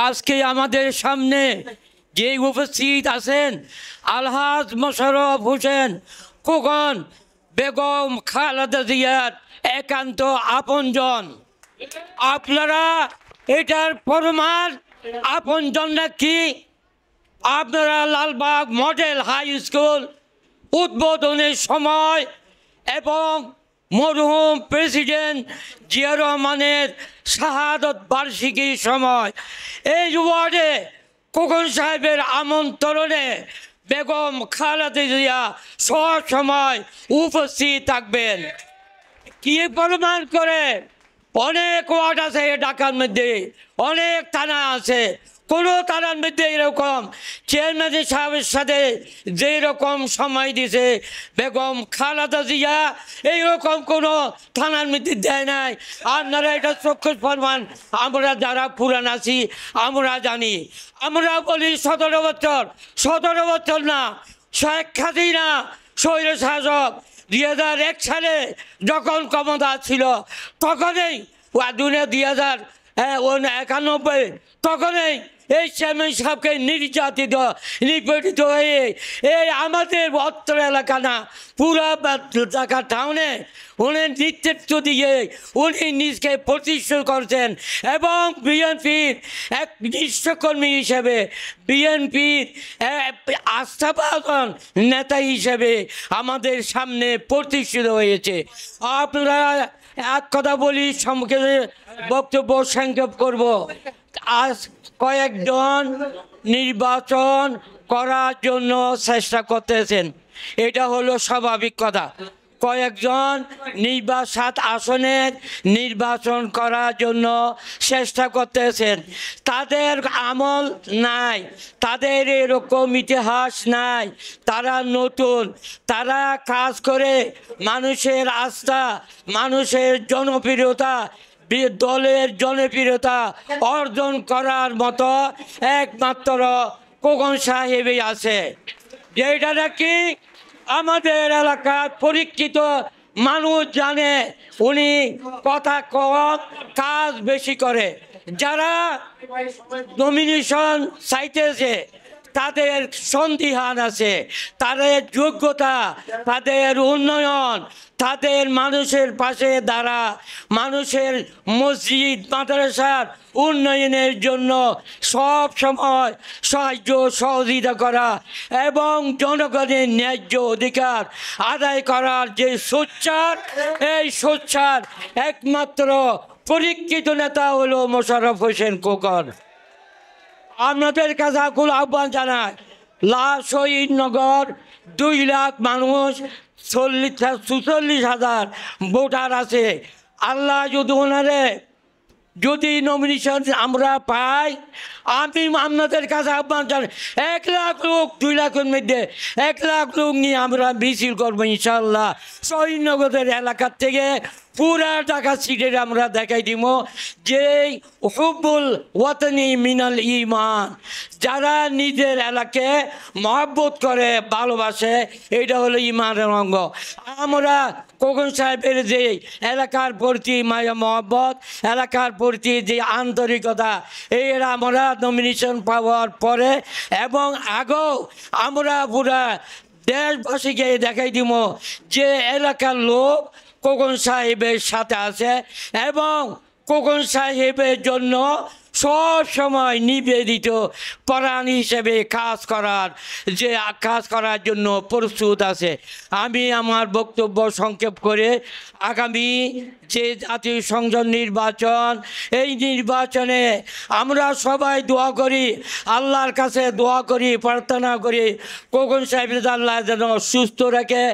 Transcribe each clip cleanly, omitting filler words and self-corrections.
আজকে আমাদের সামনে যে উপস্থিত আছেন আলহাজ মোশাররফ হোসেন খোকন বেগম খালেদা জিয়ার একান্ত আপনজন। আপনারা এটার প্রমাণ আপনজনরা কি? আপনারা লালবাগ মডেল হাই স্কুল উদ্বোধনের সময় এবং মরহুম প্রেসিডেন্ট জিয়া রহমানের শাহাদত বার্ষিকীর সময় এই ওয়ার্ডে খোকন সাহেবের আমন্ত্রণে বেগম খালেদা জিয়া সব সময় উপস্থিত থাকবেন। কি প্রমাণ করে? অনেক ওয়ার্ড আছে ঢাকার মধ্যে, অনেক থানা আছে, কোনো থানার মধ্যে এরকম চেয়ারম্যান সাহেবের সাথে যেই রকম সময় দিছে বেগম খালেদা জিয়া এইরকম কোনো থানার মধ্যে দেয় নাই। আপনারা এটা চক্ষু প্রমাণ, আমরা যারা পুরান আছি আমরা জানি। আমরা বলি 17 বছর না, শেখ হাসিনা স্বৈর শাসক 2001 সালে যখন ক্ষমতা ছিল তখনই 2091 তখনই এই চেয়ারম্যান সাহেবকে নিপীড়িত হয়ে এই আমাদের অত্র এলাকা না পুরা ঢাকা টাউনে উনি নেতৃত্ব দিয়ে উনি নিজকে প্রতিষ্ঠা করছেন এবং বিএনপির এক নিষ্ঠকর্মী হিসেবে বিএনপির আস্থাভাজন নেতা হিসেবে আমাদের সামনে প্রতিষ্ঠিত হয়েছে। আপনারা এক কথা বলি, সম্মুখে বক্তব্য সংক্ষেপ করব। আজ কয়েকজন নির্বাচন করার জন্য চেষ্টা করতেছেন, এটা হলো স্বাভাবিক কথা। কয়েকজন 7 আসনের নির্বাচন করার জন্য চেষ্টা করতেছেন, তাদের আমল নাই, তাদের এরকম ইতিহাস নাই, তারা নতুন, তারা কাজ করে মানুষের আস্থা, মানুষের জনপ্রিয়তা, দলের জনপ্রিয়তা অর্জন করার মতো একমাত্র খোকন সাহেবই আছে, যেটা নাকি আমাদের এলাকার পরীক্ষিত মানুষ জানে। উনি কথা কম কাজ বেশি করে। যারা নমিনেশন চাইতেছে তাদের সন্দিহান আছে, তাদের যোগ্যতা, তাদের উন্নয়ন, তাদের মানুষের পাশে দাঁড়া, মানুষের মসজিদ মাদ্রাসার উন্নয়নের জন্য সব সময় সাহায্য সহযোগিতা করা এবং জনগণের ন্যায্য অধিকার আদায় করার যে সোচ্চার, এই সোচ্চার একমাত্র পরীক্ষিত নেতা হলো মোশাররফ হোসেন খোকন। আপনাদের কাছে আকুল আহ্বান জানায়, শহীদনগর 2 লাখ মানুষ, 44,000 ভোটার আছে। আল্লাহ যদি ওনারে যদি নমিনেশন আমরা পাই, আমি আপনাদের কাছে আহ্বান জানাই 1 লাখ লোক, 2 লাখের মধ্যে 1 লাখ লোক নিয়ে আমরা মিছিল করবো ইনশাল্লাহ। শহীদনগরের এলাকার থেকে পুরা ঢাকা সিটির আমরা দেখাই দিব যে হুব্বুল ওয়াতনি মিনাল ঈমান, যারা নিজের এলাকায় মহব্বত করে, ভালোবাসে, এটা হলো ঈমানের অঙ্গ। আমরা খোকন সাহেবের যে এলাকার প্রতি মায়া মহব্বত, এলাকার প্রতি যে আন্তরিকতা, এর আমরা নমিনেশন পাওয়ার পরে এবং আগেও আমরা পুরা দেশবাসীকে দেখাই দিব যে এলাকার লোক খোকন সাহেবের সাথে আছে এবং খোকন সাহেবের জন্য সব সময় নিবেদিত প্রাণ হিসেবে কাজ করার জন্য প্রস্তুত আছে। আমি আমার বক্তব্য সংক্ষেপ করে আগামী যে জাতীয় সংসদ নির্বাচন, এই নির্বাচনে আমরা সবাই দোয়া করি, আল্লাহর কাছে দোয়া করি, প্রার্থনা করি খোকন সাহেবের আল্লাহ যেন সুস্থ রাখে,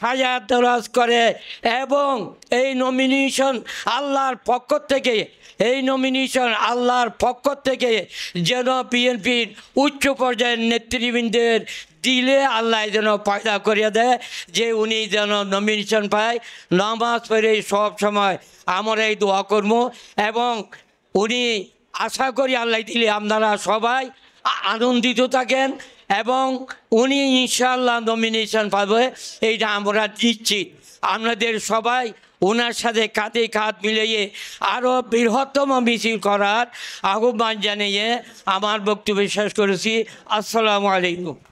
হায়াত দরাজ করে এবং এই নমিনেশন আল্লাহর পক্ষ থেকে, যেন বিএনপির উচ্চ পর্যায়ের নেতৃবৃন্দের দিলে আল্লাহ যেন পয়দা করিয়া দেয় যে উনি যেন নমিনেশন পায়। নামাজ পড়ে সব সময় আমরা এই দোয়া করবো এবং উনি আশা করি আল্লাহ দিলে আপনারা সবাই আনন্দিত থাকেন এবং উনি ইনশাআল্লাহ নমিনেশন পাবে, এইটা আমরা নিশ্চিত। আপনাদের সবাই ওনার সাথে কাঁধে কাঁধ মিলিয়ে আরও বৃহত্তম মিছিল করার আহ্বান জানিয়ে আমার বক্তব্য শেষ করেছি। আসসালামু আলাইকুম।